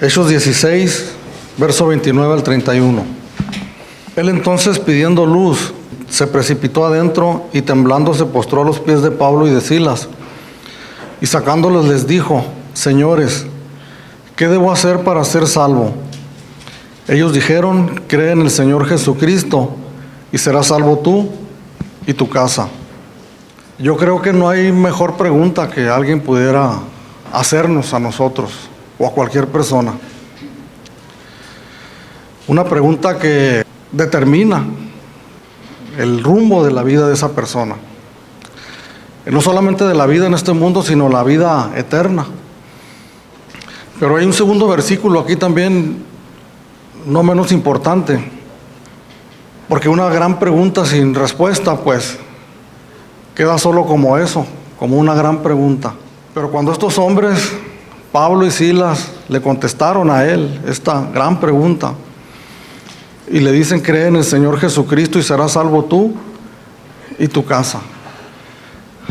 Hechos 16, verso 29 al 31. Él entonces, pidiendo luz, se precipitó adentro y temblando se postró a los pies de Pablo y de Silas. Y sacándolos les dijo: Señores, ¿qué debo hacer para ser salvo? Ellos dijeron: Cree en el Señor Jesucristo y serás salvo tú y tu casa. Yo creo que no hay mejor pregunta que alguien pudiera hacernos a nosotros o a cualquier persona. Una pregunta que determina el rumbo de la vida de esa persona. No solamente de la vida en este mundo, sino la vida eterna. Pero hay un segundo versículo aquí también, no menos importante, porque una gran pregunta sin respuesta, pues, queda solo como eso, como una gran pregunta. Pero cuando estos hombres, Pablo y Silas, le contestaron a él esta gran pregunta y le dicen: cree en el Señor Jesucristo y serás salvo tú y tu casa,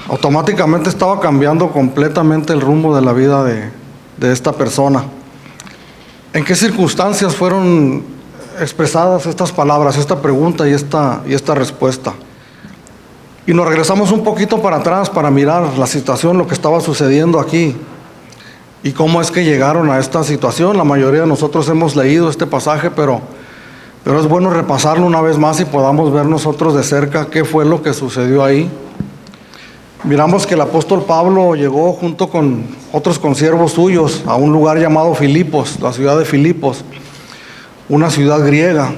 automáticamente estaba cambiando completamente el rumbo de la vida de esta persona. ¿En qué circunstancias fueron expresadas estas palabras, esta pregunta y esta respuesta? Y nos regresamos un poquito para atrás para mirar la situación, lo que estaba sucediendo aquí y cómo es que llegaron a esta situación. La mayoría de nosotros hemos leído este pasaje, pero es bueno repasarlo una vez más y podamos ver nosotros de cerca qué fue lo que sucedió ahí. Miramos que el apóstol Pablo llegó junto con otros consiervos suyos a un lugar llamado Filipos, la ciudad de Filipos, una ciudad griega.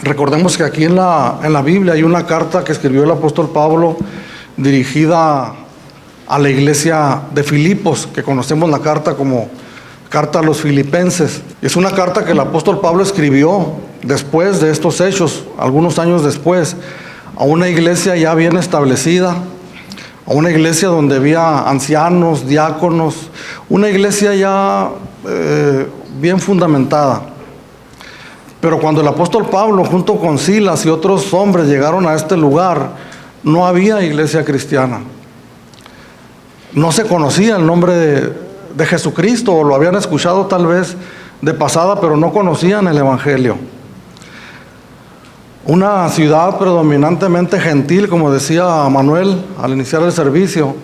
Recordemos que aquí en la Biblia hay una carta que escribió el apóstol Pablo dirigida a la iglesia de Filipos, que conocemos la carta como carta a los filipenses. Es una carta que el apóstol Pablo escribió después de estos hechos, algunos años después, a una iglesia ya bien establecida, a una iglesia donde había ancianos, diáconos, una iglesia ya bien fundamentada. Pero cuando el apóstol Pablo junto con Silas y otros hombres llegaron a este lugar, no había iglesia cristiana. No se conocía el nombre de Jesucristo, o lo habían escuchado tal vez de pasada, pero no conocían el evangelio. Una ciudad predominantemente gentil, como decía Manuel al iniciar el servicio,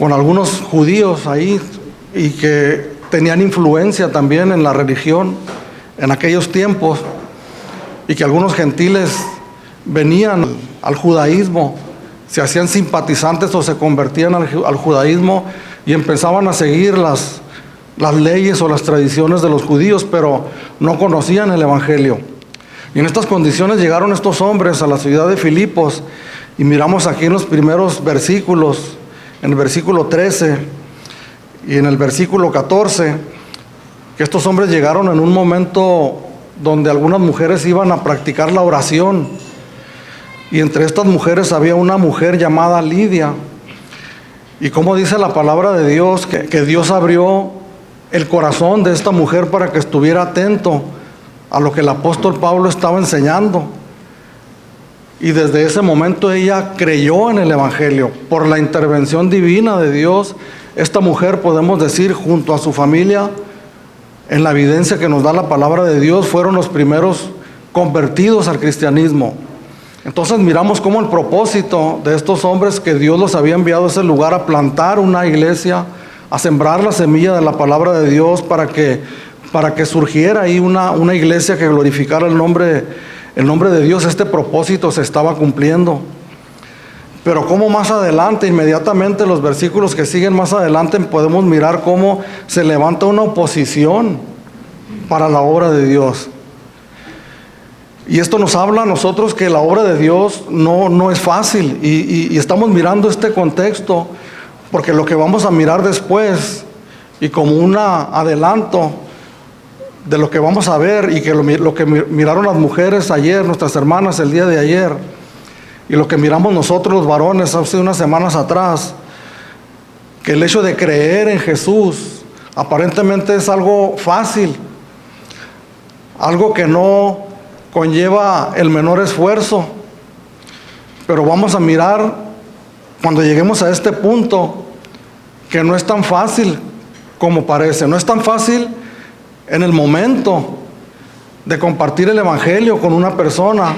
con algunos judíos ahí y que tenían influencia también en la religión en aquellos tiempos, y que algunos gentiles venían al judaísmo, se hacían simpatizantes o se convertían al judaísmo y empezaban a seguir las leyes o las tradiciones de los judíos, pero no conocían el evangelio. Y en estas condiciones llegaron estos hombres a la ciudad de Filipos, y miramos aquí en los primeros versículos, en el versículo 13 y en el versículo 14, que estos hombres llegaron en un momento donde algunas mujeres iban a practicar la oración, y entre estas mujeres había una mujer llamada Lidia. Y como dice la palabra de Dios, que Dios abrió el corazón de esta mujer para que estuviera atento a lo que el apóstol Pablo estaba enseñando. Y desde ese momento ella creyó en el evangelio. Por la intervención divina de Dios, esta mujer, podemos decir, junto a su familia, en la evidencia que nos da la palabra de Dios, fueron los primeros convertidos al cristianismo. Entonces miramos cómo el propósito de estos hombres, que Dios los había enviado a ese lugar a plantar una iglesia, a sembrar la semilla de la palabra de Dios para que surgiera ahí una iglesia que glorificara el nombre de Dios. Este propósito se estaba cumpliendo. Pero como más adelante, inmediatamente los versículos que siguen más adelante, podemos mirar cómo se levanta una oposición para la obra de Dios. Y esto nos habla a nosotros que la obra de Dios no es fácil, y estamos mirando este contexto porque lo que vamos a mirar después, y como un adelanto de lo que vamos a ver, y que lo que miraron las mujeres ayer, nuestras hermanas el día de ayer, y lo que miramos nosotros los varones hace unas semanas atrás, que el hecho de creer en Jesús aparentemente es algo fácil, algo que no conlleva el menor esfuerzo. Pero vamos a mirar cuando lleguemos a este punto que no es tan fácil como parece. No es tan fácil en el momento de compartir el evangelio con una persona.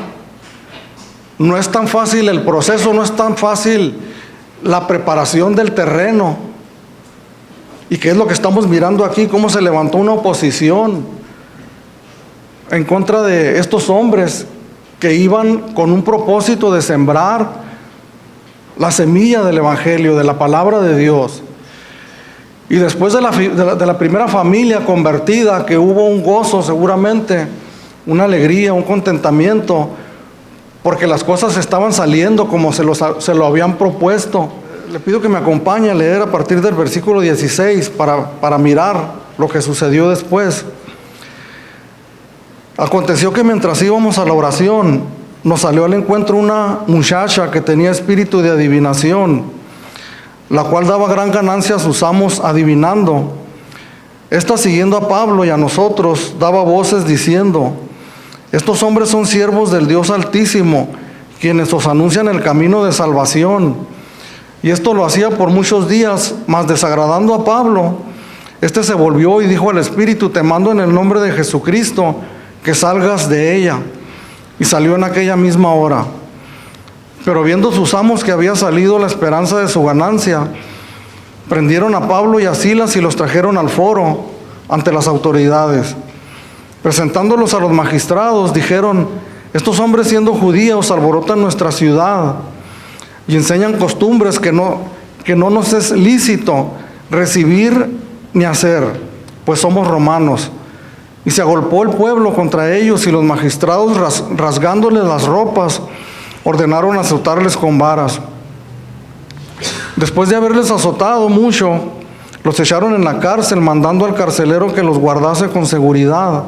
No es tan fácil el proceso, no es tan fácil la preparación del terreno. ¿Y qué es lo que estamos mirando aquí? Cómo se levantó una oposición en contra de estos hombres que iban con un propósito de sembrar la semilla del evangelio, de la palabra de Dios. Y después de la primera familia convertida, que hubo un gozo seguramente, una alegría, un contentamiento, porque las cosas estaban saliendo como se lo habían propuesto. Le pido que me acompañe a leer a partir del versículo 16 para mirar lo que sucedió después. Aconteció que mientras íbamos a la oración, nos salió al encuentro una muchacha que tenía espíritu de adivinación, la cual daba gran ganancia a sus amos adivinando. Esta, siguiendo a Pablo y a nosotros, daba voces diciendo: estos hombres son siervos del Dios Altísimo, quienes os anuncian el camino de salvación. Y esto lo hacía por muchos días, mas desagradando a Pablo, este se volvió y dijo al espíritu: te mando en el nombre de Jesucristo que salgas de ella. Y salió en aquella misma hora. Pero viendo sus amos que había salido la esperanza de su ganancia, prendieron a Pablo y a Silas y los trajeron al foro ante las autoridades. Presentándolos a los magistrados, dijeron: estos hombres, siendo judíos, alborotan nuestra ciudad y enseñan costumbres que no nos es lícito recibir ni hacer, pues somos romanos. Y se agolpó el pueblo contra ellos, y los magistrados, rasgándoles las ropas, ordenaron azotarles con varas. Después de haberles azotado mucho, los echaron en la cárcel, mandando al carcelero que los guardase con seguridad,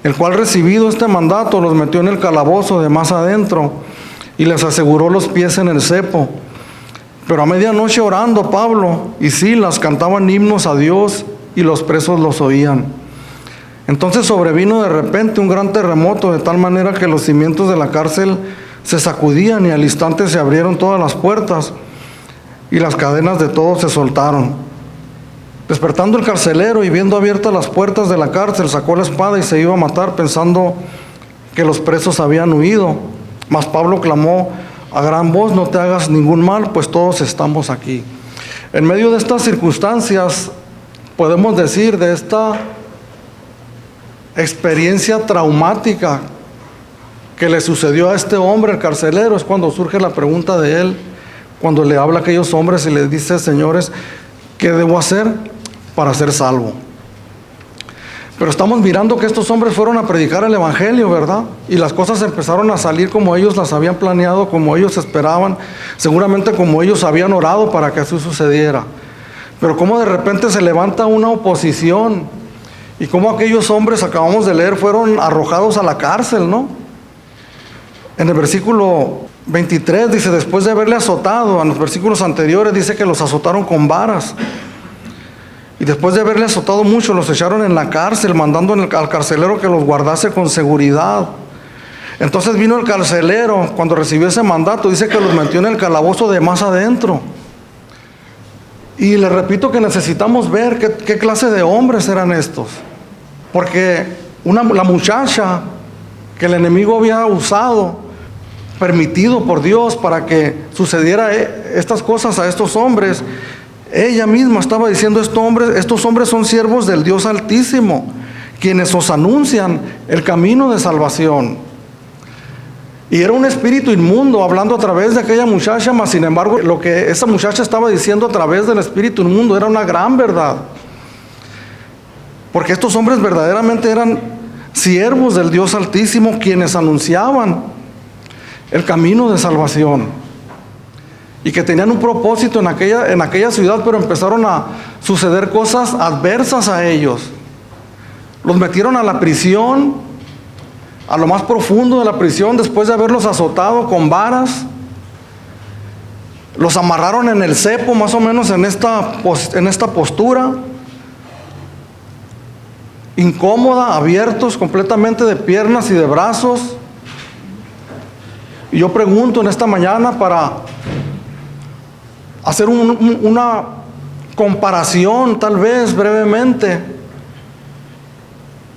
el cual, recibido este mandato, los metió en el calabozo de más adentro y les aseguró los pies en el cepo. Pero a medianoche, orando, Pablo y Silas cantaban himnos a Dios, y los presos los oían. Entonces sobrevino de repente un gran terremoto, de tal manera que los cimientos de la cárcel se sacudían, y al instante se abrieron todas las puertas y las cadenas de todos se soltaron. Despertando el carcelero y viendo abiertas las puertas de la cárcel, sacó la espada y se iba a matar, pensando que los presos habían huido. Mas Pablo clamó a gran voz: no te hagas ningún mal, pues todos estamos aquí. En medio de estas circunstancias, podemos decir, de esta experiencia traumática que le sucedió a este hombre, el carcelero, es cuando surge la pregunta de él, cuando le habla a aquellos hombres y les dice: señores, ¿qué debo hacer para ser salvo? Pero estamos mirando que estos hombres fueron a predicar el evangelio, ¿verdad? Y las cosas empezaron a salir como ellos las habían planeado, como ellos esperaban, seguramente como ellos habían orado para que así sucediera. Pero como de repente se levanta una oposición, y como aquellos hombres, acabamos de leer, fueron arrojados a la cárcel, ¿no? En el versículo 23 dice: después de haberle azotado, en los versículos anteriores dice que los azotaron con varas. Y después de haberle azotado mucho, los echaron en la cárcel, mandando al carcelero que los guardase con seguridad. Entonces vino el carcelero, cuando recibió ese mandato, dice que los metió en el calabozo de más adentro. Y le repito que necesitamos ver qué clase de hombres eran estos. Porque la muchacha que el enemigo había usado, permitido por Dios para que sucediera estas cosas a estos hombres, ella misma estaba diciendo: estos hombres son siervos del Dios Altísimo, quienes os anuncian el camino de salvación. Y era un espíritu inmundo hablando a través de aquella muchacha, mas sin embargo lo que esa muchacha estaba diciendo a través del espíritu inmundo era una gran verdad. Porque estos hombres verdaderamente eran siervos del Dios Altísimo, quienes anunciaban el camino de salvación, y que tenían un propósito en aquella ciudad, pero empezaron a suceder cosas adversas a ellos. Los metieron a la prisión, a lo más profundo de la prisión, después de haberlos azotado con varas. Los amarraron en el cepo, más o menos en esta postura incómoda, abiertos completamente de piernas y de brazos. Y yo pregunto en esta mañana, para hacer una comparación, tal vez brevemente,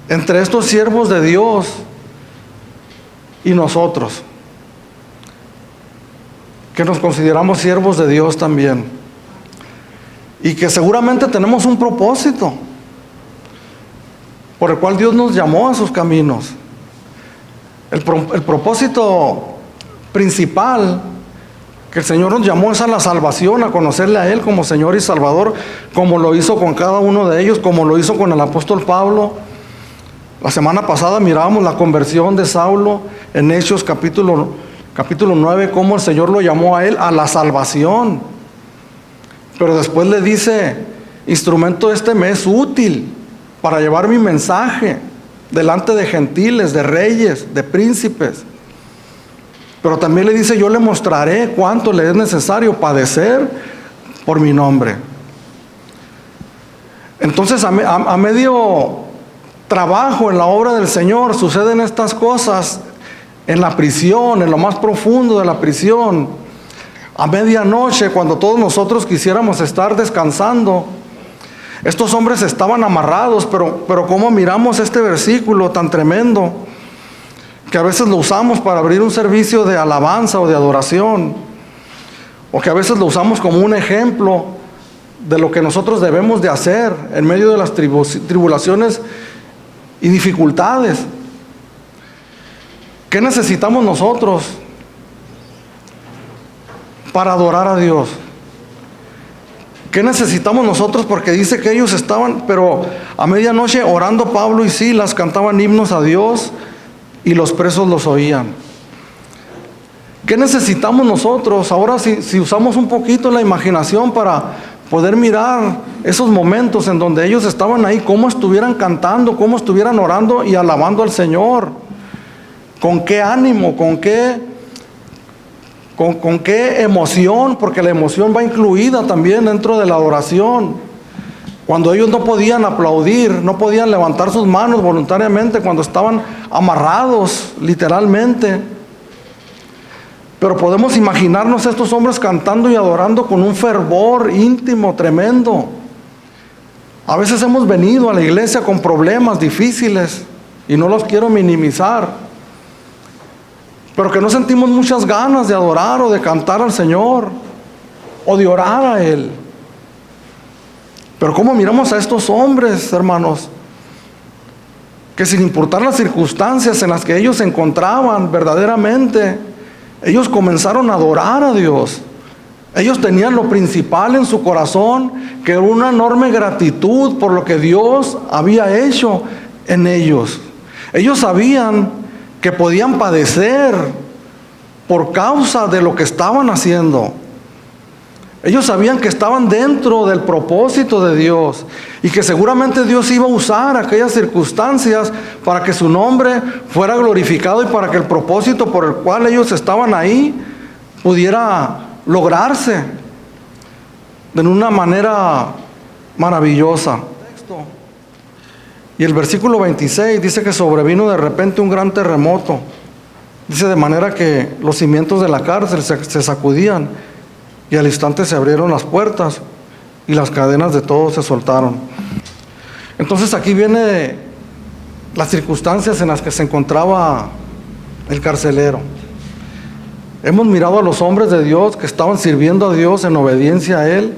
entre estos siervos de Dios y nosotros, que nos consideramos siervos de Dios también, y que seguramente tenemos un propósito por el cual Dios nos llamó a sus caminos. El propósito principal que el Señor nos llamó es a la salvación, a conocerle a Él como Señor y Salvador, como lo hizo con cada uno de ellos, como lo hizo con el apóstol Pablo. La semana pasada mirábamos la conversión de Saulo en Hechos capítulo 9, cómo el Señor lo llamó a él a la salvación. Pero después le dice, instrumento este me es útil para llevar mi mensaje delante de gentiles, de reyes, de príncipes. Pero también le dice, yo le mostraré cuánto le es necesario padecer por mi nombre. Entonces, a medio trabajo en la obra del Señor, suceden estas cosas en la prisión, en lo más profundo de la prisión. A medianoche, cuando todos nosotros quisiéramos estar descansando, estos hombres estaban amarrados, pero como miramos este versículo tan tremendo, que a veces lo usamos para abrir un servicio de alabanza o de adoración, o que a veces lo usamos como un ejemplo de lo que nosotros debemos de hacer en medio de las tribulaciones y dificultades. ¿Qué necesitamos nosotros para adorar a Dios? ¿Qué necesitamos nosotros? Porque dice que ellos estaban, pero a medianoche orando, Pablo y Silas cantaban himnos a Dios y los presos los oían. ¿Qué necesitamos nosotros? Ahora si usamos un poquito la imaginación para poder mirar esos momentos en donde ellos estaban ahí, cómo estuvieran cantando, cómo estuvieran orando y alabando al Señor. ¿Con qué ánimo? ¿Con qué emoción? Porque la emoción va incluida también dentro de la adoración. Cuando ellos no podían aplaudir, no podían levantar sus manos voluntariamente, cuando estaban amarrados literalmente. Pero podemos imaginarnos a estos hombres cantando y adorando con un fervor íntimo tremendo. A veces hemos venido a la iglesia con problemas difíciles y no los quiero minimizar, pero que no sentimos muchas ganas de adorar o de cantar al Señor o de orar a Él. Pero cómo miramos a estos hombres, hermanos, que sin importar las circunstancias en las que ellos se encontraban verdaderamente, ellos comenzaron a adorar a Dios. Ellos tenían lo principal en su corazón, que era una enorme gratitud por lo que Dios había hecho en ellos. Ellos sabían que podían padecer por causa de lo que estaban haciendo. Ellos sabían que estaban dentro del propósito de Dios y que seguramente Dios iba a usar aquellas circunstancias para que su nombre fuera glorificado y para que el propósito por el cual ellos estaban ahí pudiera lograrse de una manera maravillosa. Y el versículo 26 dice que sobrevino de repente un gran terremoto. Dice, de manera que los cimientos de la cárcel se sacudían y al instante se abrieron las puertas y las cadenas de todos se soltaron. Entonces aquí viene las circunstancias en las que se encontraba el carcelero. Hemos mirado a los hombres de Dios que estaban sirviendo a Dios en obediencia a Él,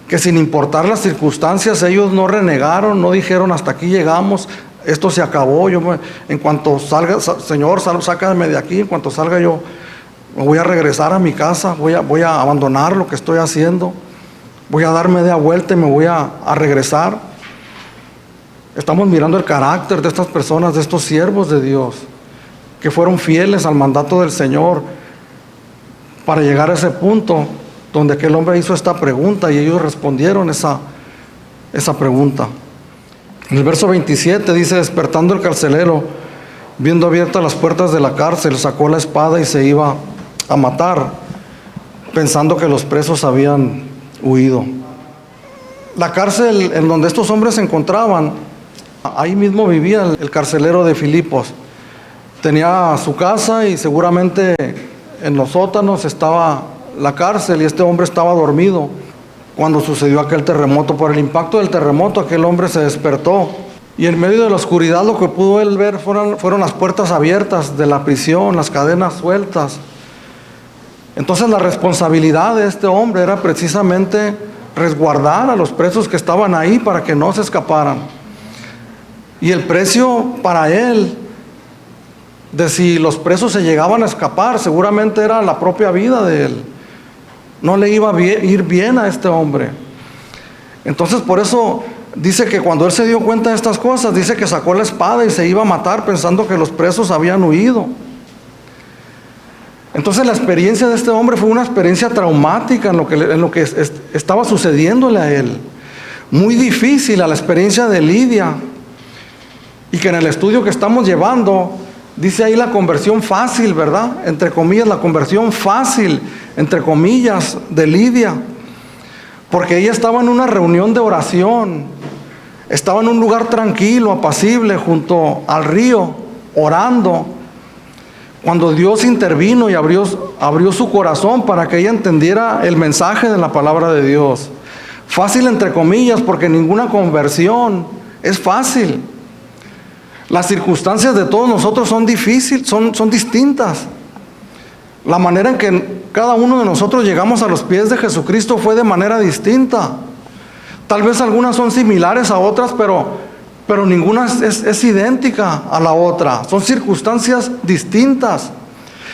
que sin importar las circunstancias ellos no renegaron, no dijeron hasta aquí llegamos, esto se acabó, en cuanto salga, Señor, sácame de aquí, en cuanto salga yo me voy a regresar a mi casa, voy a abandonar lo que estoy haciendo, voy a dar media vuelta y me voy a regresar. Estamos mirando el carácter de estas personas, de estos siervos de Dios, que fueron fieles al mandato del Señor para llegar a ese punto donde aquel hombre hizo esta pregunta y ellos respondieron esa pregunta. En el verso 27 dice, despertando el carcelero, viendo abiertas las puertas de la cárcel, sacó la espada y se iba a matar, pensando que los presos habían huido. La cárcel en donde estos hombres se encontraban, ahí mismo vivía el carcelero de Filipos. Tenía su casa y seguramente en los sótanos estaba la cárcel y este hombre estaba dormido. cuando sucedió aquel terremoto. Por el impacto del terremoto, aquel hombre se despertó. Y en medio de la oscuridad lo que pudo él ver fueron las puertas abiertas de la prisión, las cadenas sueltas. Entonces la responsabilidad de este hombre era precisamente resguardar a los presos que estaban ahí para que no se escaparan. Y el precio para él de si los presos se llegaban a escapar seguramente era la propia vida de él. No le iba a ir bien a este hombre. Entonces por eso dice que cuando él se dio cuenta de estas cosas, dice que sacó la espada y se iba a matar pensando que los presos habían huido. Entonces la experiencia de este hombre fue una experiencia traumática en lo que estaba sucediéndole a él. Muy difícil a la experiencia de Lidia. Y que en el estudio que estamos llevando, dice ahí la conversión fácil, ¿verdad? Entre comillas, la conversión fácil, entre comillas, de Lidia. Porque ella estaba en una reunión de oración. Estaba en un lugar tranquilo, apacible, junto al río, orando. Cuando Dios intervino y abrió su corazón para que ella entendiera el mensaje de la palabra de Dios. Fácil entre comillas, porque ninguna conversión es fácil. Las circunstancias de todos nosotros son difíciles, son distintas. La manera en que cada uno de nosotros llegamos a los pies de Jesucristo fue de manera distinta. Tal vez algunas son similares a otras, pero ninguna es idéntica a la otra. Son circunstancias distintas.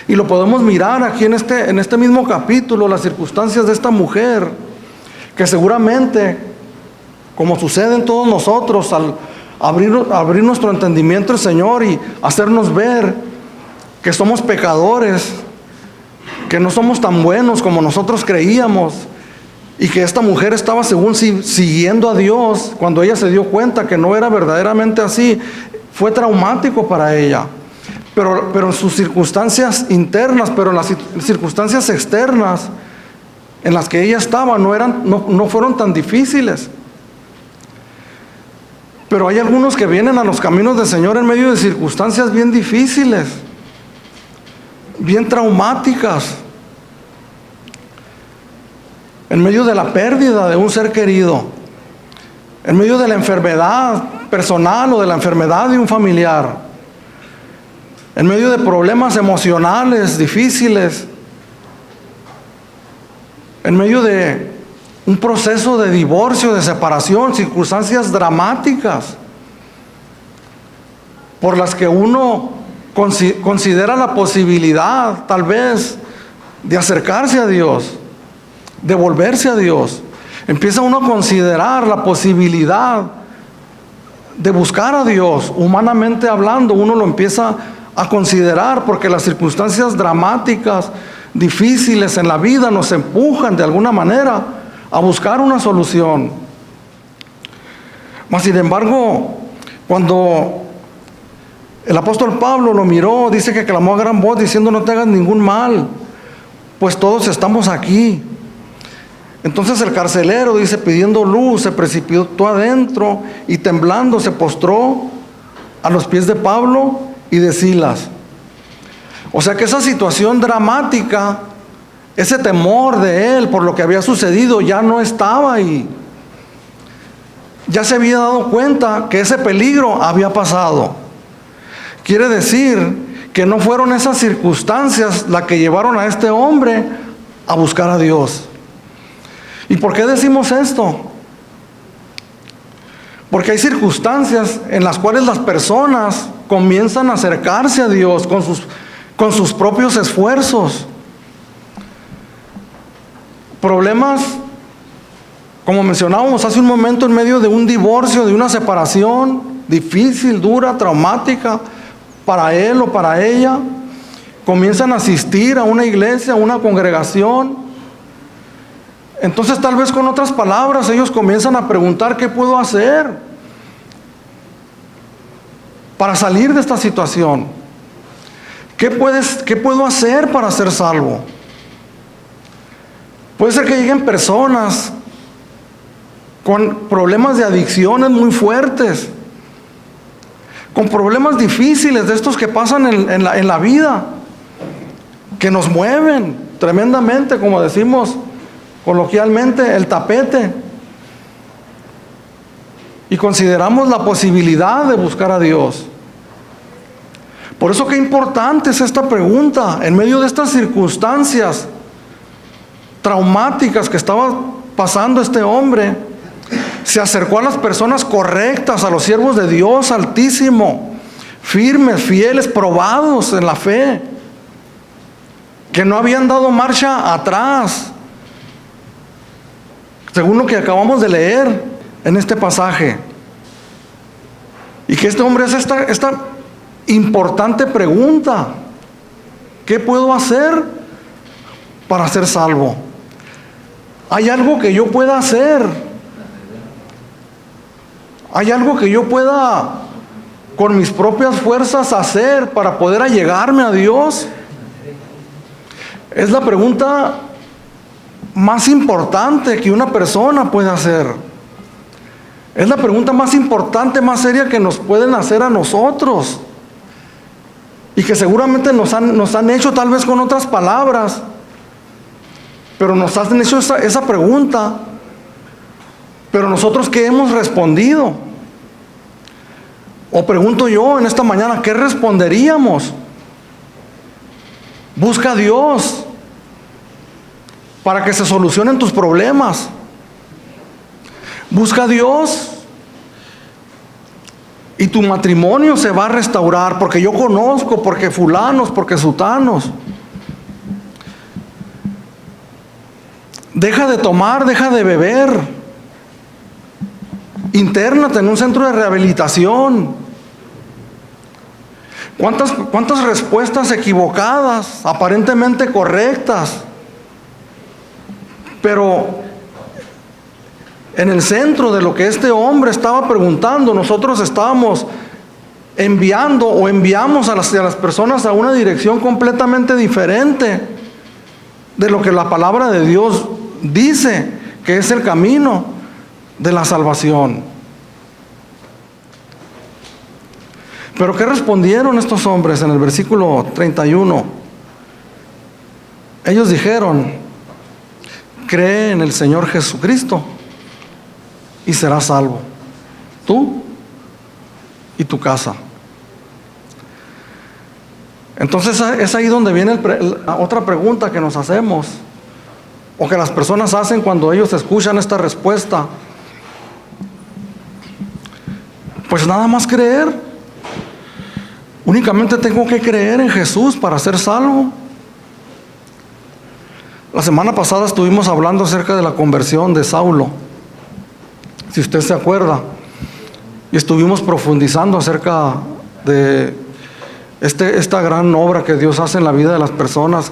Y lo podemos mirar aquí en este mismo capítulo, las circunstancias de esta mujer, que seguramente, como sucede en todos nosotros, al abrir nuestro entendimiento al Señor y hacernos ver que somos pecadores, que no somos tan buenos como nosotros creíamos, y que esta mujer estaba según siguiendo a Dios, cuando ella se dio cuenta que no era verdaderamente así, fue traumático para ella. Pero en sus circunstancias internas, pero en las circunstancias externas en las que ella estaba no fueron tan difíciles. Pero hay algunos que vienen a los caminos del Señor en medio de circunstancias bien difíciles, bien traumáticas, en medio de la pérdida de un ser querido, en medio de la enfermedad personal o de la enfermedad de un familiar, en medio de problemas emocionales difíciles, en medio de un proceso de divorcio, de separación, circunstancias dramáticas por las que uno considera la posibilidad, tal vez, de acercarse a Dios, de volverse a Dios. Empieza uno a considerar la posibilidad de buscar a Dios. Humanamente hablando, uno lo empieza a considerar porque las circunstancias dramáticas, difíciles en la vida nos empujan de alguna manera a buscar una solución. Mas sin embargo, cuando el apóstol Pablo lo miró, dice que clamó a gran voz diciendo: no te hagas ningún mal, pues todos estamos aquí. Entonces el carcelero, dice, pidiendo luz, se precipitó adentro y temblando se postró a los pies de Pablo y de Silas. O sea que esa situación dramática, ese temor de él por lo que había sucedido, ya no estaba ahí. Ya se había dado cuenta que ese peligro había pasado. Quiere decir que no fueron esas circunstancias las que llevaron a este hombre a buscar a Dios. ¿Y por qué decimos esto? Porque hay circunstancias en las cuales las personas comienzan a acercarse a Dios con sus propios esfuerzos. Problemas, como mencionábamos hace un momento, en medio de un divorcio, de una separación difícil, dura, traumática para él o para ella, comienzan a asistir a una iglesia, a una congregación. Entonces, tal vez con otras palabras, ellos comienzan a preguntar: ¿qué puedo hacer para salir de esta situación? ¿Qué puedo hacer para ser salvo? Puede ser que lleguen personas con problemas de adicciones muy fuertes, con problemas difíciles de estos que pasan en la vida, que nos mueven tremendamente, como decimos coloquialmente, el tapete. Y consideramos la posibilidad de buscar a Dios. Por eso qué importante es esta pregunta, en medio de estas circunstancias traumáticas que estaba pasando este hombre. Se acercó a las personas correctas, a los siervos de Dios Altísimo, firmes, fieles, probados en la fe, que no habían dado marcha atrás, según lo que acabamos de leer en este pasaje. Y que este hombre hace esta importante pregunta: ¿qué puedo hacer para ser salvo? ¿Hay algo que yo pueda hacer? ¿Hay algo que yo pueda con mis propias fuerzas hacer para poder allegarme a Dios? Es la pregunta más importante que una persona puede hacer. Es la pregunta más importante, más seria que nos pueden hacer a nosotros. Y que seguramente nos han hecho tal vez con otras palabras. Pero nos han hecho esa pregunta. Pero nosotros, ¿qué hemos respondido? O pregunto yo en esta mañana, ¿qué responderíamos? Busca a Dios para que se solucionen tus problemas. Busca a Dios y tu matrimonio se va a restaurar, porque yo conozco, porque fulanos, porque sutanos. Deja de tomar, deja de beber. Intérnate en un centro de rehabilitación. ¿Cuántas respuestas equivocadas, aparentemente correctas? Pero en el centro de lo que este hombre estaba preguntando, nosotros estábamos enviando o enviamos a las personas a una dirección completamente diferente de lo que la palabra de Dios dice que es el camino de la salvación. Pero ¿qué respondieron estos hombres en el versículo 31? Ellos dijeron: cree en el Señor Jesucristo y serás salvo, tú y tu casa. Entonces es ahí donde viene la otra pregunta que nos hacemos, o que las personas hacen cuando ellos escuchan esta respuesta. Pues nada más creer. Únicamente tengo que creer en Jesús para ser salvo. La semana pasada estuvimos hablando acerca de la conversión de Saulo, si usted se acuerda, y estuvimos profundizando acerca de esta gran obra que Dios hace en la vida de las personas,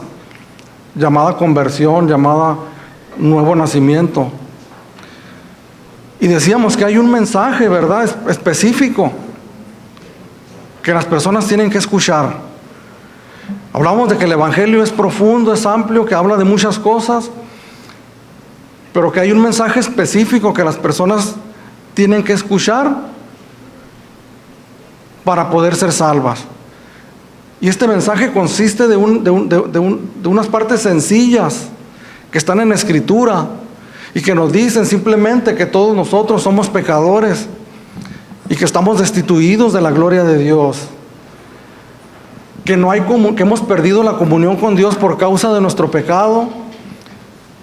llamada conversión, llamada nuevo nacimiento. Y decíamos que hay un mensaje, ¿verdad?, específico que las personas tienen que escuchar. Hablamos de que el Evangelio es profundo, es amplio, que habla de muchas cosas, pero que hay un mensaje específico que las personas tienen que escuchar para poder ser salvas. Y este mensaje consiste de unas partes sencillas que están en la Escritura y que nos dicen simplemente que todos nosotros somos pecadores y que estamos destituidos de la gloria de Dios, que hemos perdido la comunión con Dios por causa de nuestro pecado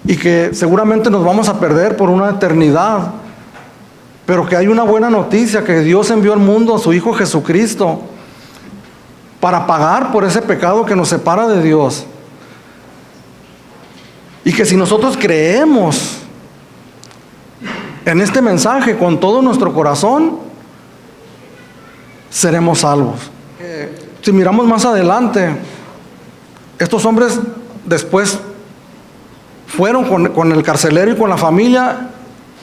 y que seguramente nos vamos a perder por una eternidad, pero que hay una buena noticia, que Dios envió al mundo a su Hijo Jesucristo para pagar por ese pecado que nos separa de Dios, y que si nosotros creemos en este mensaje con todo nuestro corazón, seremos salvos. Si miramos más adelante, estos hombres después fueron con el carcelero y con la familia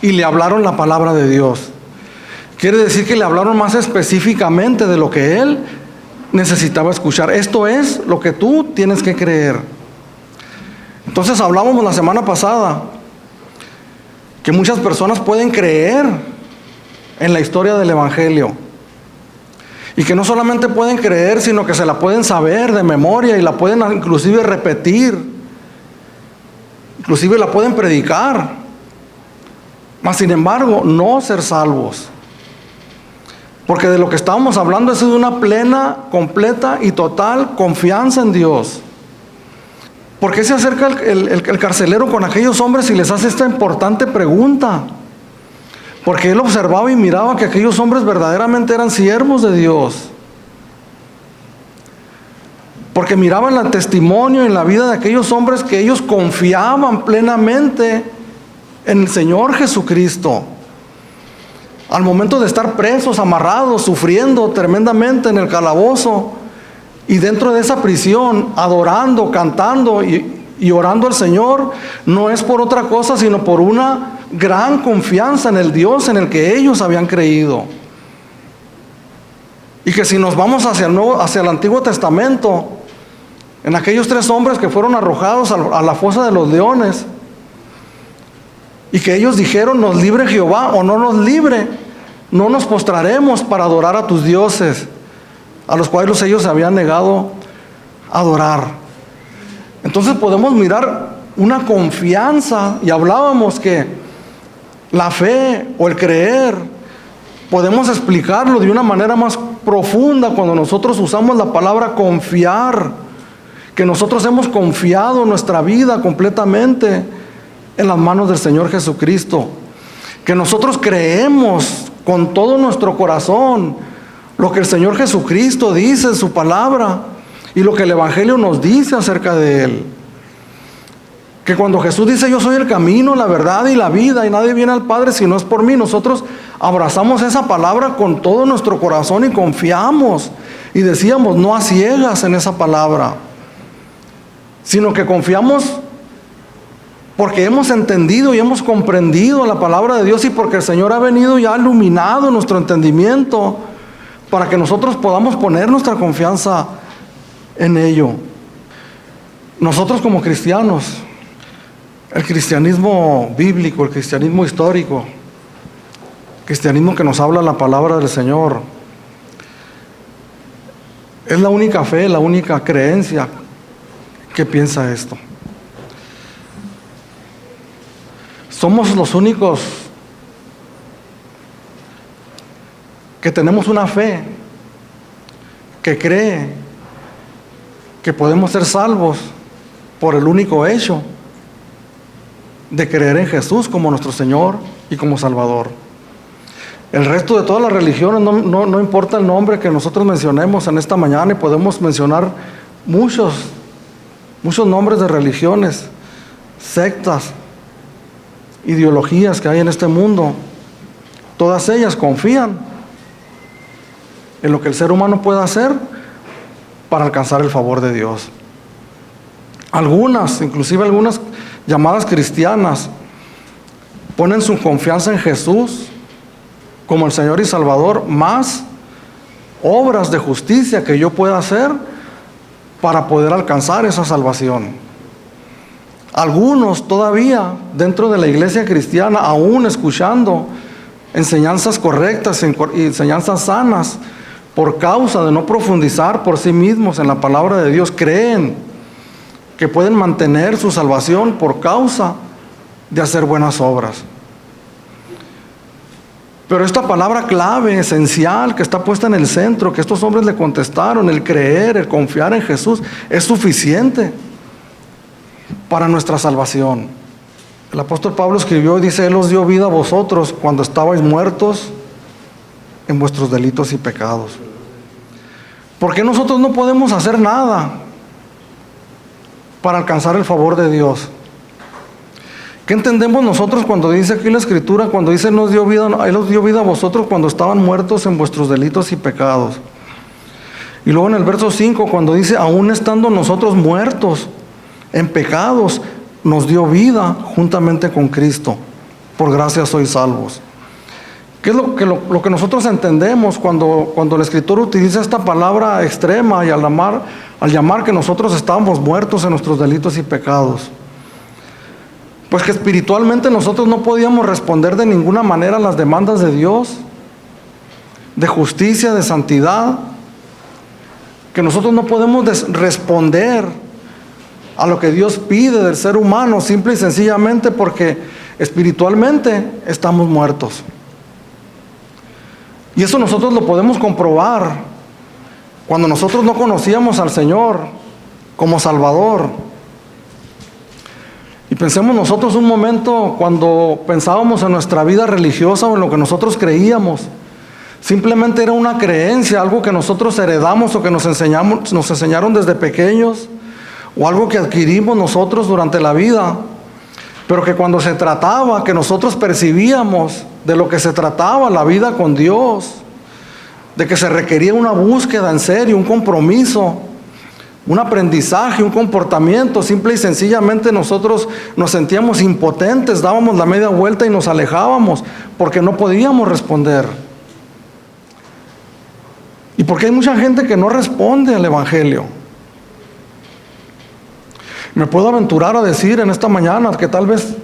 y le hablaron la palabra de Dios. Quiere decir que le hablaron más específicamente de lo que él necesitaba escuchar. Esto es lo que tú tienes que creer. Entonces hablábamos la semana pasada que muchas personas pueden creer en la historia del Evangelio, y que no solamente pueden creer, sino que se la pueden saber de memoria y la pueden inclusive repetir. inclusive la pueden predicar, mas sin embargo no ser salvos. Porque de lo que estábamos hablando es de una plena, completa y total confianza en Dios. ¿Por qué se acerca el carcelero con aquellos hombres y les hace esta importante pregunta? Porque él observaba y miraba que aquellos hombres verdaderamente eran siervos de Dios. Porque miraban el testimonio en la vida de aquellos hombres que ellos confiaban plenamente en el Señor Jesucristo. Al momento de estar presos, amarrados, sufriendo tremendamente en el calabozo y dentro de esa prisión, adorando, cantando y orando al Señor, no es por otra cosa, sino por una gran confianza en el Dios en el que ellos habían creído. Y que si nos vamos hacia el Antiguo Testamento, en aquellos 3 hombres que fueron arrojados a la fosa de los leones, y que ellos dijeron: nos libre Jehová o no nos libre, no nos postraremos para adorar a tus dioses, a los cuales ellos se habían negado a adorar. Entonces podemos mirar una confianza, y hablábamos que la fe o el creer podemos explicarlo de una manera más profunda cuando nosotros usamos la palabra confiar, que nosotros hemos confiado nuestra vida completamente en las manos del Señor Jesucristo, que nosotros creemos con todo nuestro corazón lo que el Señor Jesucristo dice en su palabra y lo que el Evangelio nos dice acerca de Él. Que cuando Jesús dice: yo soy el camino, la verdad y la vida, y nadie viene al Padre si no es por mí, nosotros abrazamos esa palabra con todo nuestro corazón y confiamos, y decíamos no a ciegas en esa palabra, sino que confiamos porque hemos entendido y hemos comprendido la palabra de Dios, y porque el Señor ha venido y ha iluminado nuestro entendimiento para que nosotros podamos poner nuestra confianza en ello. Nosotros como cristianos, el cristianismo bíblico, el cristianismo histórico, el cristianismo que nos habla la palabra del Señor, es la única fe, la única creencia que piensa esto. Somos los únicos que tenemos una fe que cree que podemos ser salvos por el único hecho de creer en Jesús como nuestro Señor y como Salvador. El resto de todas las religiones, no importa el nombre que nosotros mencionemos en esta mañana, y podemos mencionar muchos nombres de religiones, sectas, ideologías que hay en este mundo. Todas ellas confían en lo que el ser humano puede hacer para alcanzar el favor de Dios. Algunas, inclusive algunas llamadas cristianas, ponen su confianza en Jesús como el Señor y Salvador, más obras de justicia que yo pueda hacer para poder alcanzar esa salvación. Algunos todavía dentro de la iglesia cristiana, aún escuchando enseñanzas correctas y enseñanzas sanas, por causa de no profundizar por sí mismos en la palabra de Dios, creen que pueden mantener su salvación por causa de hacer buenas obras. Pero esta palabra clave, esencial, que está puesta en el centro, que estos hombres le contestaron, el creer, el confiar en Jesús, es suficiente para nuestra salvación. El apóstol Pablo escribió y dice: Él os dio vida a vosotros cuando estabais muertos en vuestros delitos y pecados. ¿Por qué nosotros no podemos hacer nada para alcanzar el favor de Dios? ¿Qué entendemos nosotros cuando dice aquí la Escritura, cuando dice Él os dio vida a vosotros cuando estaban muertos en vuestros delitos y pecados? Y luego en el verso 5, cuando dice: aún estando nosotros muertos en pecados, nos dio vida juntamente con Cristo. Por gracia sois salvos. ¿Qué es lo que nosotros entendemos cuando el escritor utiliza esta palabra extrema y al llamar que nosotros estábamos muertos en nuestros delitos y pecados? Pues que espiritualmente nosotros no podíamos responder de ninguna manera a las demandas de Dios, de justicia, de santidad, que nosotros no podemos responder a lo que Dios pide del ser humano, simple y sencillamente porque espiritualmente estamos muertos. Y eso nosotros lo podemos comprobar cuando nosotros no conocíamos al Señor como Salvador. Y pensemos nosotros un momento cuando pensábamos en nuestra vida religiosa o en lo que nosotros creíamos. Simplemente era una creencia, algo que nosotros heredamos o que nos enseñaron desde pequeños, o algo que adquirimos nosotros durante la vida, pero que cuando se trataba, que nosotros percibíamos de lo que se trataba la vida con Dios, de que se requería una búsqueda en serio, un compromiso, un aprendizaje, un comportamiento, simple y sencillamente nosotros nos sentíamos impotentes, dábamos la media vuelta y nos alejábamos porque no podíamos responder. Y porque hay mucha gente que no responde al Evangelio. Me puedo aventurar a decir en esta mañana que tal vez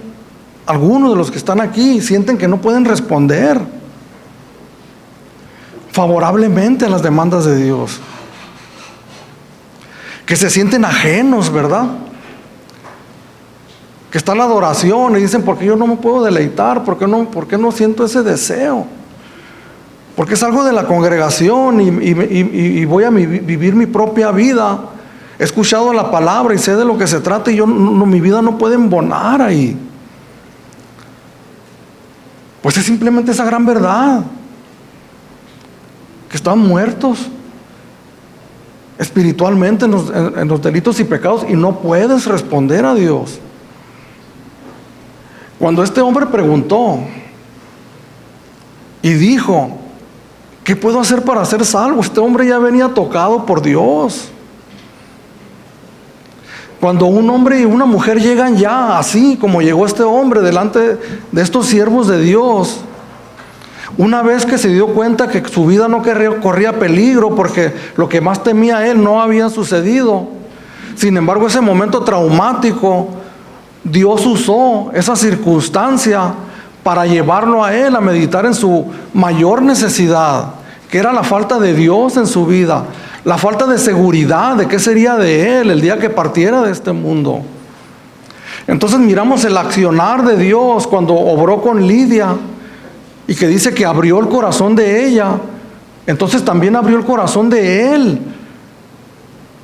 algunos de los que están aquí sienten que no pueden responder favorablemente a las demandas de Dios, que se sienten ajenos, ¿verdad? Que está en la adoración y dicen, ¿por qué yo no me puedo deleitar? ¿Por qué no siento ese deseo? Porque es algo de la congregación y voy a vivir mi propia vida. He escuchado la palabra y sé de lo que se trata y mi vida no puede embonar ahí. Pues es simplemente esa gran verdad, que están muertos espiritualmente en los delitos y pecados y no puedes responder a Dios. Cuando este hombre preguntó y dijo, ¿qué puedo hacer para ser salvo? Este hombre ya venía tocado por Dios. Cuando un hombre y una mujer llegan ya así como llegó este hombre delante de estos siervos de Dios, una vez que se dio cuenta que su vida no corría peligro porque lo que más temía él no había sucedido, sin embargo ese momento traumático, Dios usó esa circunstancia para llevarlo a él a meditar en su mayor necesidad, que era la falta de Dios en su vida, la falta de seguridad de qué sería de él el día que partiera de este mundo. Entonces miramos el accionar de Dios cuando obró con Lidia y que dice que abrió el corazón de ella. Entonces también abrió el corazón de él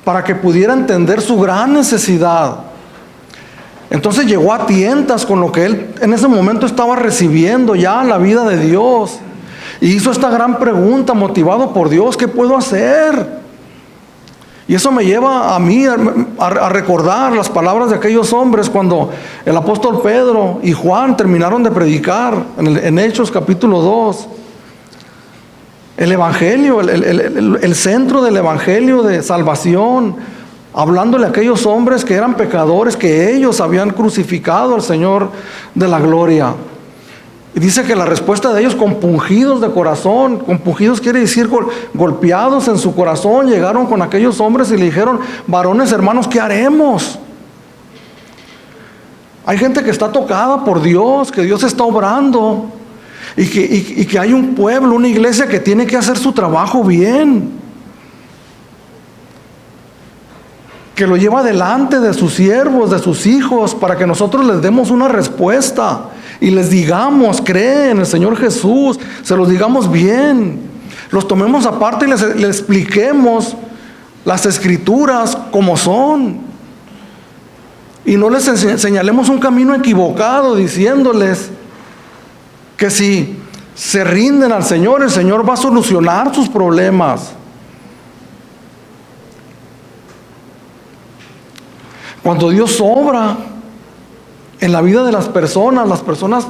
para que pudiera entender su gran necesidad. Entonces llegó a tientas con lo que él en ese momento estaba recibiendo ya la vida de Dios. Y hizo esta gran pregunta motivado por Dios: ¿qué puedo hacer? Y eso me lleva a mí a recordar las palabras de aquellos hombres cuando el apóstol Pedro y Juan terminaron de predicar en Hechos capítulo 2. El Evangelio, el centro del Evangelio de salvación, hablándole a aquellos hombres que eran pecadores, que ellos habían crucificado al Señor de la gloria. Y dice que la respuesta de ellos, compungidos de corazón, compungidos quiere decir golpeados en su corazón, llegaron con aquellos hombres y le dijeron: varones hermanos, ¿qué haremos? Hay gente que está tocada por Dios, que Dios está obrando y que hay un pueblo, una iglesia que tiene que hacer su trabajo bien, que lo lleva delante de sus siervos, de sus hijos, para que nosotros les demos una respuesta y les digamos: cree en el Señor Jesús, se los digamos bien, los tomemos aparte y les expliquemos las escrituras como son, y no les señalemos un camino equivocado diciéndoles que si se rinden al Señor, el Señor va a solucionar sus problemas. Cuando Dios obra en la vida de las personas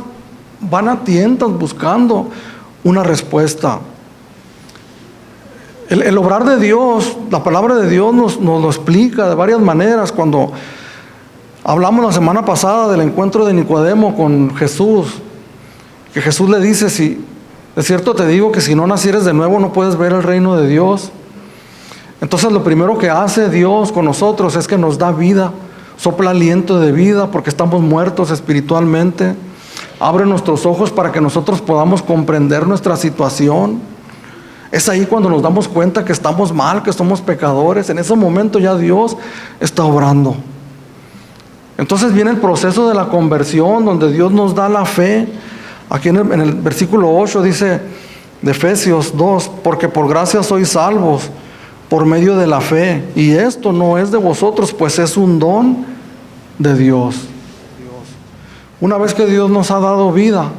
van a tientas buscando una respuesta. El obrar de Dios, la palabra de Dios nos lo explica de varias maneras. Cuando hablamos la semana pasada del encuentro de Nicodemo con Jesús, que Jesús le dice: si de cierto te digo que si no nacieres de nuevo no puedes ver el reino de Dios. Entonces lo primero que hace Dios con nosotros es que nos da vida, sopla aliento de vida porque estamos muertos espiritualmente, abre nuestros ojos para que nosotros podamos comprender nuestra situación. Es ahí cuando nos damos cuenta que estamos mal, que somos pecadores. En ese momento ya Dios está obrando. Entonces viene el proceso de la conversión, donde Dios nos da la fe. Aquí en el versículo 8 dice de Efesios 2, porque por gracia sois salvos por medio de la fe, y esto no es de vosotros, pues es un don de Dios. Una vez que Dios nos ha dado vida,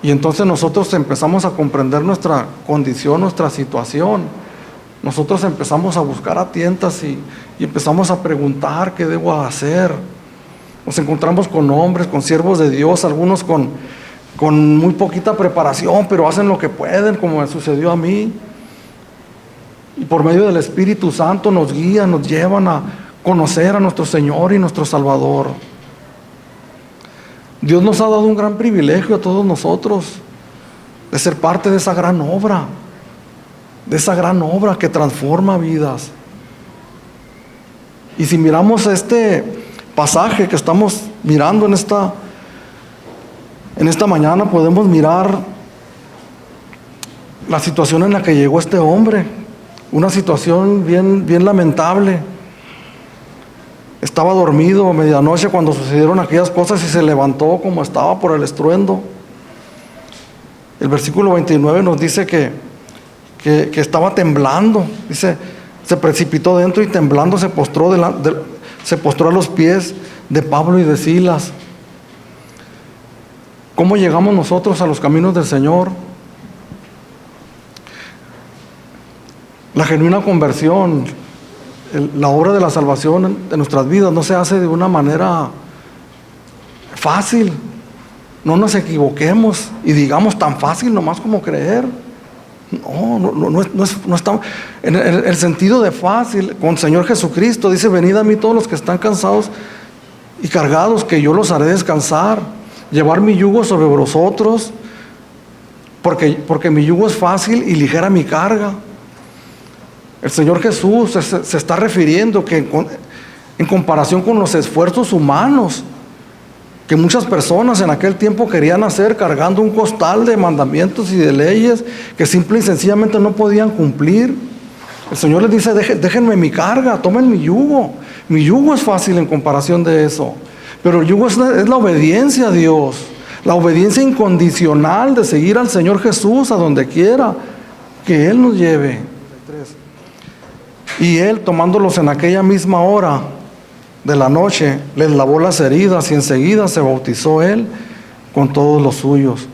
y entonces nosotros empezamos a comprender nuestra condición, nuestra situación, nosotros empezamos a buscar a tientas y empezamos a preguntar qué debo hacer. Nos encontramos con hombres, con siervos de Dios, algunos con muy poquita preparación, pero hacen lo que pueden, como me sucedió a mí. Y por medio del Espíritu Santo nos guían, nos llevan a conocer a nuestro Señor y nuestro Salvador. Dios nos ha dado un gran privilegio a todos nosotros de ser parte de esa gran obra, que transforma vidas. Y si miramos este pasaje que estamos mirando en esta mañana, podemos mirar la situación en la que llegó este hombre, una situación bien lamentable. Estaba dormido a medianoche cuando sucedieron aquellas cosas y se levantó como estaba por el estruendo. El versículo 29 nos dice que estaba temblando. Dice, se precipitó dentro y temblando se postró a los pies de Pablo y de Silas. ¿Cómo llegamos nosotros a los caminos del Señor? La genuina conversión, la obra de la salvación de nuestras vidas no se hace de una manera fácil. No nos equivoquemos y digamos tan fácil nomás como creer. No está en el sentido de fácil. Con el Señor Jesucristo dice: venid a mí todos los que están cansados y cargados, que yo los haré descansar. Llevar mi yugo sobre vosotros, porque mi yugo es fácil y ligera mi carga. El Señor Jesús se está refiriendo que en comparación con los esfuerzos humanos que muchas personas en aquel tiempo querían hacer, cargando un costal de mandamientos y de leyes que simple y sencillamente no podían cumplir, el Señor les dice: déjenme mi carga, tomen mi yugo. Mi yugo es fácil en comparación de eso. Pero el yugo es la obediencia a Dios, la obediencia incondicional de seguir al Señor Jesús a donde quiera que Él nos lleve. Y Él, tomándolos en aquella misma hora de la noche, les lavó las heridas, y enseguida se bautizó Él con todos los suyos.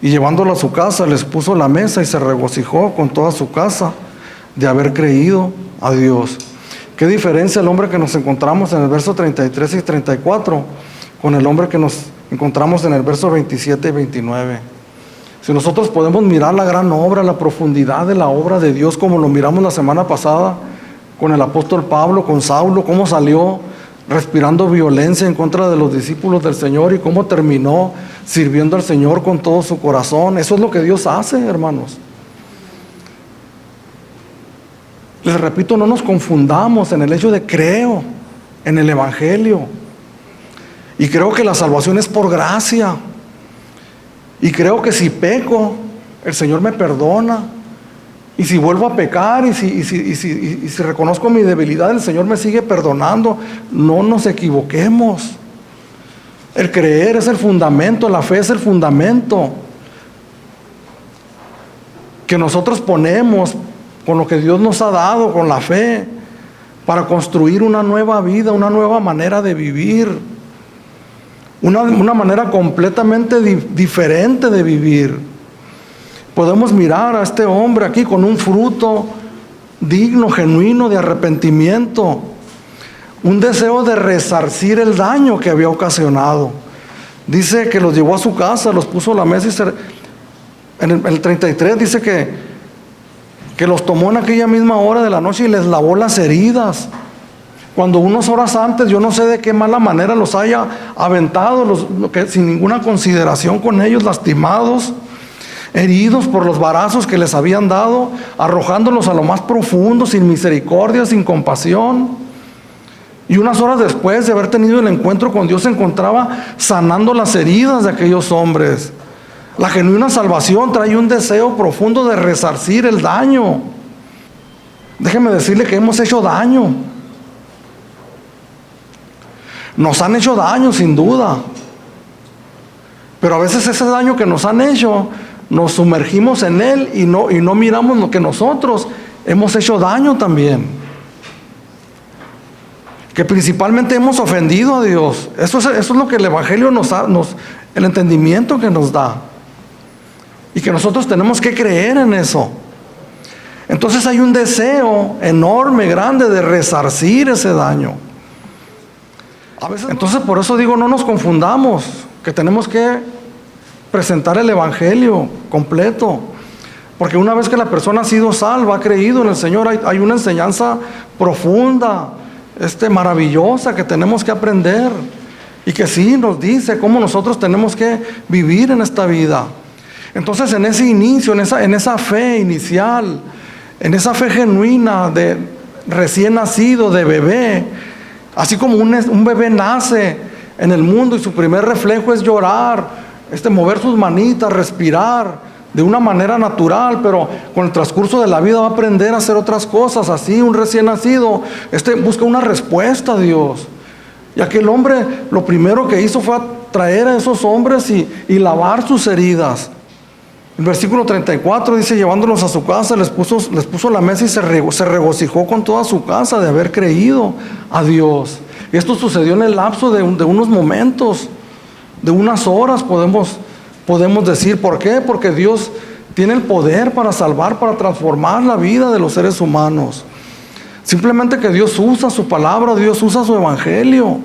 Y llevándolo a su casa, les puso la mesa y se regocijó con toda su casa de haber creído a Dios. ¿Qué diferencia el hombre que nos encontramos en el verso 33 y 34 con el hombre que nos encontramos en el verso 27 y 29? Si nosotros podemos mirar la gran obra, la profundidad de la obra de Dios, como lo miramos la semana pasada con el apóstol Pablo, con Saulo, cómo salió respirando violencia en contra de los discípulos del Señor y cómo terminó sirviendo al Señor con todo su corazón. Eso es lo que Dios hace, hermanos. Les repito, no nos confundamos en el hecho de creo en el Evangelio y creo que la salvación es por gracia, y creo que si peco el Señor me perdona, y si vuelvo a pecar y si reconozco mi debilidad, el Señor me sigue perdonando. No nos equivoquemos. El creer es el fundamento, la fe es el fundamento que nosotros ponemos con lo que Dios nos ha dado, con la fe, para construir una nueva vida, una nueva manera de vivir, una manera completamente diferente de vivir. Podemos mirar a este hombre aquí con un fruto digno, genuino de arrepentimiento, un deseo de resarcir el daño que había ocasionado. Dice que los llevó a su casa, los puso a la mesa y en el 33 dice que los tomó en aquella misma hora de la noche y les lavó las heridas. Cuando unas horas antes, yo no sé de qué mala manera los haya aventado, sin ninguna consideración con ellos, lastimados, heridos por los varazos que les habían dado, arrojándolos a lo más profundo, sin misericordia, sin compasión. Y unas horas después de haber tenido el encuentro con Dios, se encontraba sanando las heridas de aquellos hombres. La genuina salvación trae un deseo profundo de resarcir el daño. Déjeme decirle que hemos hecho daño. Nos han hecho daño, sin duda. Pero a veces ese daño que nos han hecho, nos sumergimos en él y no miramos lo que nosotros hemos hecho daño también. Que principalmente hemos ofendido a Dios. Eso es lo que el Evangelio el entendimiento que nos da. Y que nosotros tenemos que creer en eso. Entonces hay un deseo enorme, grande de resarcir ese daño. Entonces por eso digo, no nos confundamos, que tenemos que presentar el Evangelio completo. Porque una vez que la persona ha sido salva, ha creído en el Señor, hay una enseñanza profunda, maravillosa que tenemos que aprender. Y que sí nos dice cómo nosotros tenemos que vivir en esta vida. Entonces en ese inicio, en esa fe inicial, en esa fe genuina de recién nacido, de bebé, así como un bebé nace en el mundo y su primer reflejo es llorar, mover sus manitas, respirar de una manera natural, pero con el transcurso de la vida va a aprender a hacer otras cosas. Así un recién nacido busca una respuesta a Dios. Y aquel hombre lo primero que hizo fue traer a esos hombres y lavar sus heridas. El versículo 34 dice, llevándolos a su casa, les puso la mesa y se regocijó con toda su casa de haber creído a Dios. Y esto sucedió en el lapso de unos momentos, de unas horas, podemos decir. ¿Por qué? Porque Dios tiene el poder para salvar, para transformar la vida de los seres humanos. Simplemente que Dios usa su palabra, Dios usa su evangelio.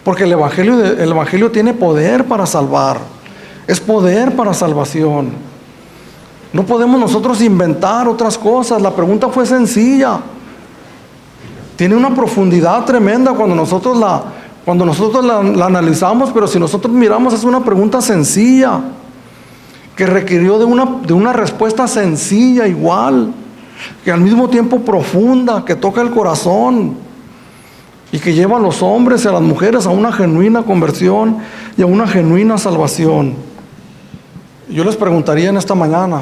Porque el evangelio tiene poder para salvar. Es poder para salvación. No podemos nosotros inventar otras cosas. La pregunta fue sencilla. Tiene una profundidad tremenda cuando nosotros la analizamos, pero si nosotros miramos, es una pregunta sencilla, que requirió de una respuesta sencilla igual, que al mismo tiempo profunda, que toca el corazón y que lleva a los hombres y a las mujeres a una genuina conversión y a una genuina salvación. Yo les preguntaría en esta mañana,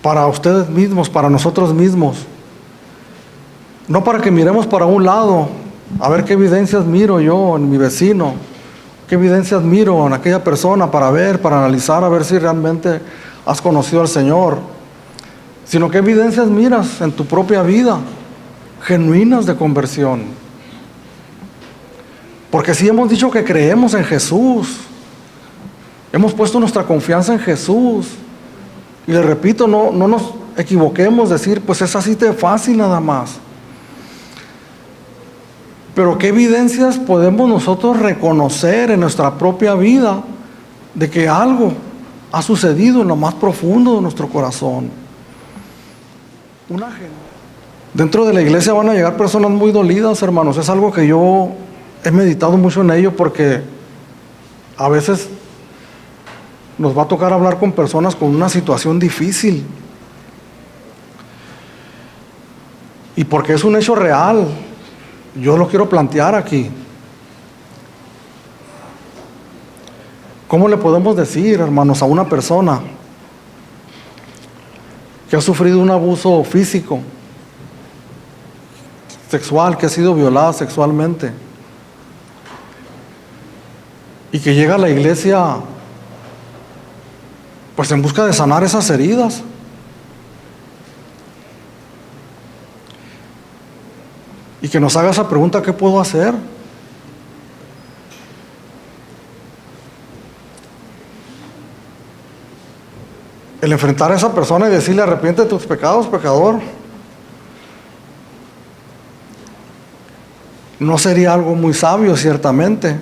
para ustedes mismos, para nosotros mismos, no para que miremos para un lado, a ver qué evidencias miro yo en mi vecino, qué evidencias miro en aquella persona, para analizar, a ver si realmente has conocido al Señor, sino qué evidencias miras en tu propia vida, genuinas de conversión. Porque sí hemos dicho que creemos en Jesús, hemos puesto nuestra confianza en Jesús. Y les repito, no nos equivoquemos decir, pues es así de fácil nada más. Pero ¿qué evidencias podemos nosotros reconocer en nuestra propia vida de que algo ha sucedido en lo más profundo de nuestro corazón? Dentro de la iglesia van a llegar personas muy dolidas, hermanos. Es algo que yo he meditado mucho en ello, porque a veces nos va a tocar hablar con personas con una situación difícil. Y porque es un hecho real, yo lo quiero plantear aquí. ¿Cómo le podemos decir, hermanos, a una persona que ha sufrido un abuso físico, sexual, que ha sido violada sexualmente, y que llega a la iglesia pues en busca de sanar esas heridas? Y que nos haga esa pregunta, ¿qué puedo hacer? El enfrentar a esa persona y decirle, arrepiente de tus pecados, pecador, no sería algo muy sabio, ciertamente.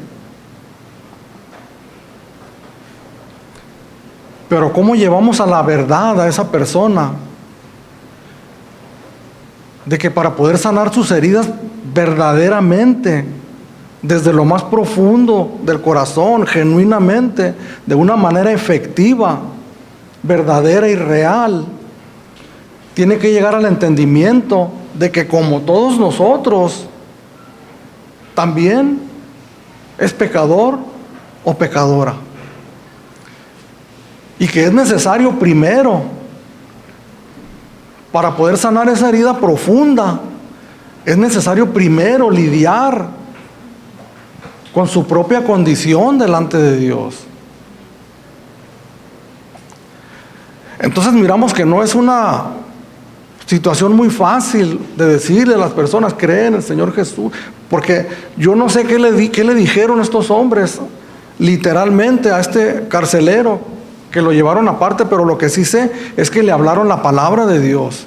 Pero ¿cómo llevamos a la verdad a esa persona? De que para poder sanar sus heridas verdaderamente, desde lo más profundo del corazón, genuinamente, de una manera efectiva, verdadera y real, tiene que llegar al entendimiento de que, como todos nosotros, también es pecador o pecadora. Y que es necesario primero, para poder sanar esa herida profunda, es necesario primero lidiar con su propia condición delante de Dios. Entonces miramos que no es una situación muy fácil de decirle a las personas, creen en el Señor Jesús, porque yo no sé qué le dijeron estos hombres literalmente a este carcelero, que lo llevaron aparte, pero lo que sí sé es que le hablaron la palabra de Dios,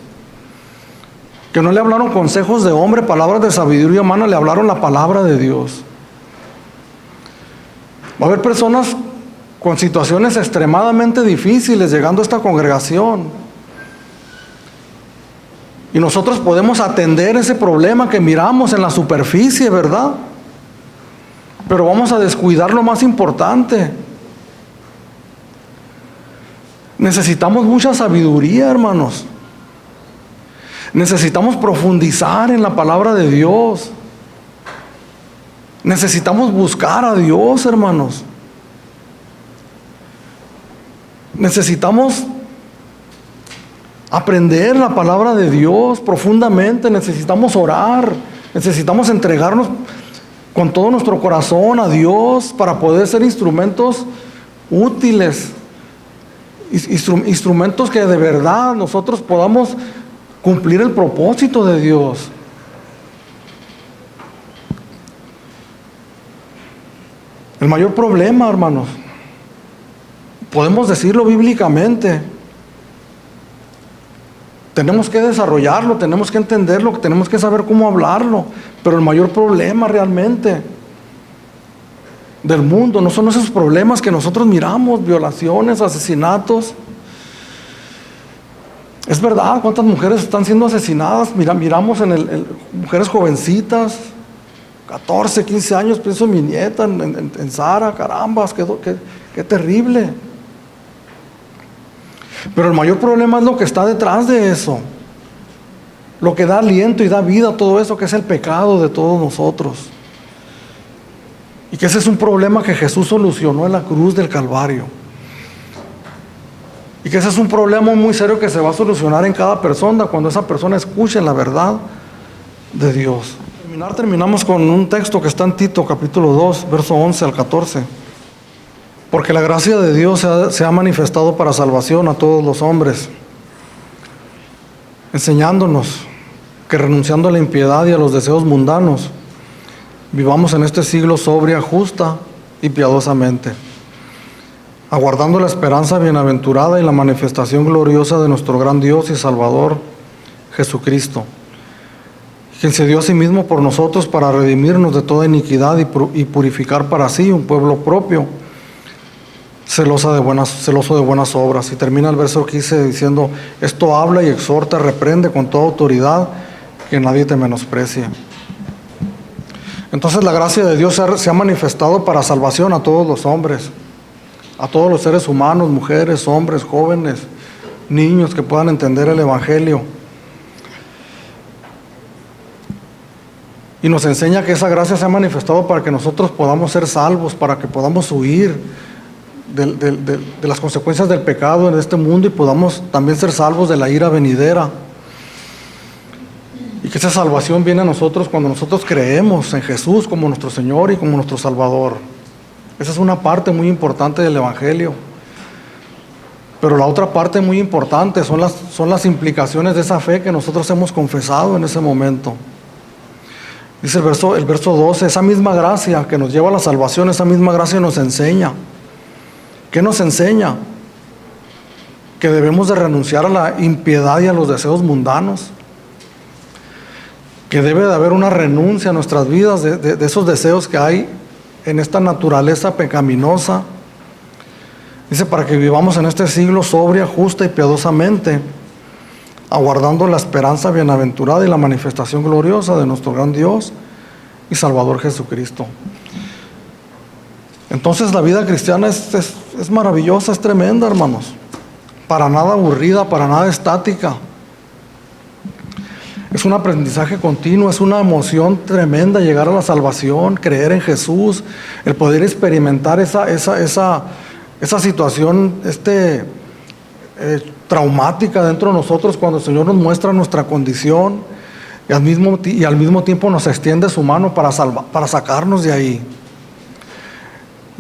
que no le hablaron consejos de hombre, palabras de sabiduría humana, le hablaron la palabra de Dios. Va a haber personas con situaciones extremadamente difíciles llegando a esta congregación, y nosotros podemos atender ese problema que miramos en la superficie, ¿verdad? Pero vamos a descuidar lo más importante. Necesitamos mucha sabiduría, hermanos. Necesitamos profundizar en la palabra de Dios. Necesitamos buscar a Dios, hermanos. Necesitamos aprender la palabra de Dios profundamente. Necesitamos orar. Necesitamos entregarnos con todo nuestro corazón a Dios para poder ser instrumentos útiles. Instrumentos que de verdad nosotros podamos cumplir el propósito de Dios. El mayor problema, hermanos, podemos decirlo bíblicamente, tenemos que desarrollarlo, tenemos que entenderlo, tenemos que saber cómo hablarlo, pero el mayor problema realmente del mundo no son esos problemas que nosotros miramos, violaciones, asesinatos. Es verdad, cuántas mujeres están siendo asesinadas. Miramos mujeres jovencitas, 14, 15 años, pienso en mi nieta, en Sara, carambas, qué terrible. Pero el mayor problema es lo que está detrás de eso, lo que da aliento y da vida a todo eso, que es el pecado de todos nosotros. Y que ese es un problema que Jesús solucionó en la cruz del Calvario. Y que ese es un problema muy serio que se va a solucionar en cada persona cuando esa persona escuche la verdad de Dios. Terminamos con un texto que está en Tito capítulo 2, verso 11 al 14. Porque la gracia de Dios se ha manifestado para salvación a todos los hombres, enseñándonos que renunciando a la impiedad y a los deseos mundanos, vivamos en este siglo sobria, justa y piadosamente, aguardando la esperanza bienaventurada y la manifestación gloriosa de nuestro gran Dios y Salvador, Jesucristo, quien se dio a sí mismo por nosotros para redimirnos de toda iniquidad y purificar para sí un pueblo propio, celoso de buenas obras. Y termina el verso 15 diciendo, esto habla y exhorta, reprende con toda autoridad, que nadie te menosprecie. Entonces la gracia de Dios se ha manifestado para salvación a todos los hombres, a todos los seres humanos, mujeres, hombres, jóvenes, niños que puedan entender el Evangelio. Y nos enseña que esa gracia se ha manifestado para que nosotros podamos ser salvos, para que podamos huir de las consecuencias del pecado en este mundo y podamos también ser salvos de la ira venidera. Y que esa salvación viene a nosotros cuando nosotros creemos en Jesús como nuestro Señor y como nuestro Salvador. Esa es una parte muy importante del Evangelio. Pero la otra parte muy importante son las implicaciones de esa fe que nosotros hemos confesado en ese momento. Dice el verso 12, esa misma gracia que nos lleva a la salvación, esa misma gracia nos enseña. ¿Qué nos enseña? Que debemos de renunciar a la impiedad y a los deseos mundanos. Que debe de haber una renuncia a nuestras vidas de esos deseos que hay en esta naturaleza pecaminosa. Dice, para que vivamos en este siglo sobria, justa y piadosamente, aguardando la esperanza bienaventurada y la manifestación gloriosa de nuestro gran Dios y Salvador Jesucristo. Entonces la vida cristiana es maravillosa, es tremenda, hermanos. Para nada aburrida, para nada estática. Es un aprendizaje continuo, es una emoción tremenda llegar a la salvación, creer en Jesús, el poder experimentar esa situación traumática dentro de nosotros cuando el Señor nos muestra nuestra condición y al mismo tiempo nos extiende su mano para sacarnos de ahí.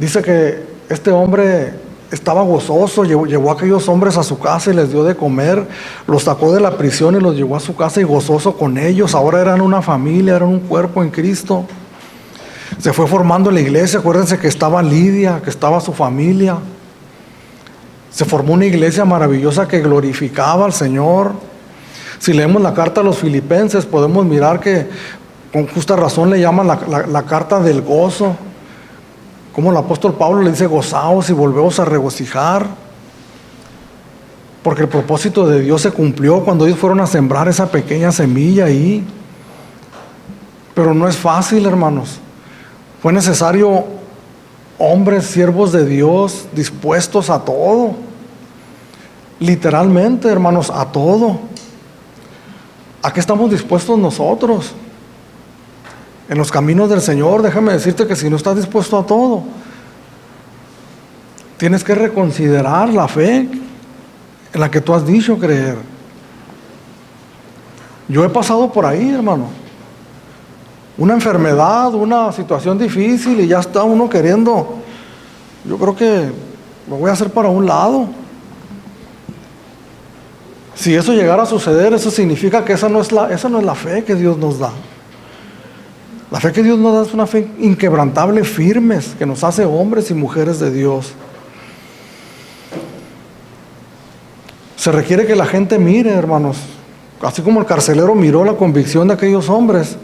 Dice que este hombre estaba gozoso, llevó a aquellos hombres a su casa y les dio de comer, los sacó de la prisión y los llevó a su casa y gozoso con ellos. Ahora eran una familia, eran un cuerpo en Cristo. Se fue formando la iglesia. Acuérdense que estaba Lidia, que estaba su familia. Se formó una iglesia maravillosa que glorificaba al Señor. Si leemos la carta a los Filipenses, podemos mirar que con justa razón le llaman la carta del gozo. Como el apóstol Pablo le dice: gozaos y volveos a regocijar. Porque el propósito de Dios se cumplió cuando ellos fueron a sembrar esa pequeña semilla ahí. Pero no es fácil, hermanos. Fue necesario hombres, siervos de Dios, dispuestos a todo. Literalmente, hermanos, a todo. ¿A qué estamos dispuestos nosotros? En los caminos del Señor, déjame decirte que si no estás dispuesto a todo, tienes que reconsiderar la fe en la que tú has dicho creer. Yo he pasado por ahí, hermano. Una enfermedad, una situación difícil y ya está uno queriendo. Yo creo que lo voy a hacer para un lado. Si eso llegara a suceder, eso significa que esa no es la fe que Dios nos da. La fe que Dios nos da es una fe inquebrantable, firmes, que nos hace hombres y mujeres de Dios. Se requiere que la gente mire, hermanos, así como el carcelero miró la convicción de aquellos hombres.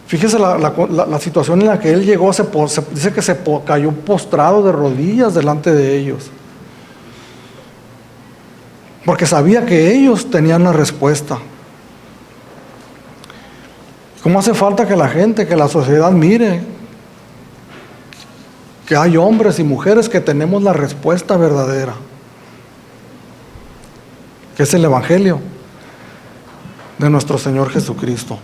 Fíjese la situación en la que él llegó, dice que se cayó postrado de rodillas delante de ellos. Porque sabía que ellos tenían la respuesta. ¿Cómo hace falta que la gente, que la sociedad mire que hay hombres y mujeres que tenemos la respuesta verdadera? Que es el Evangelio de nuestro Señor Jesucristo.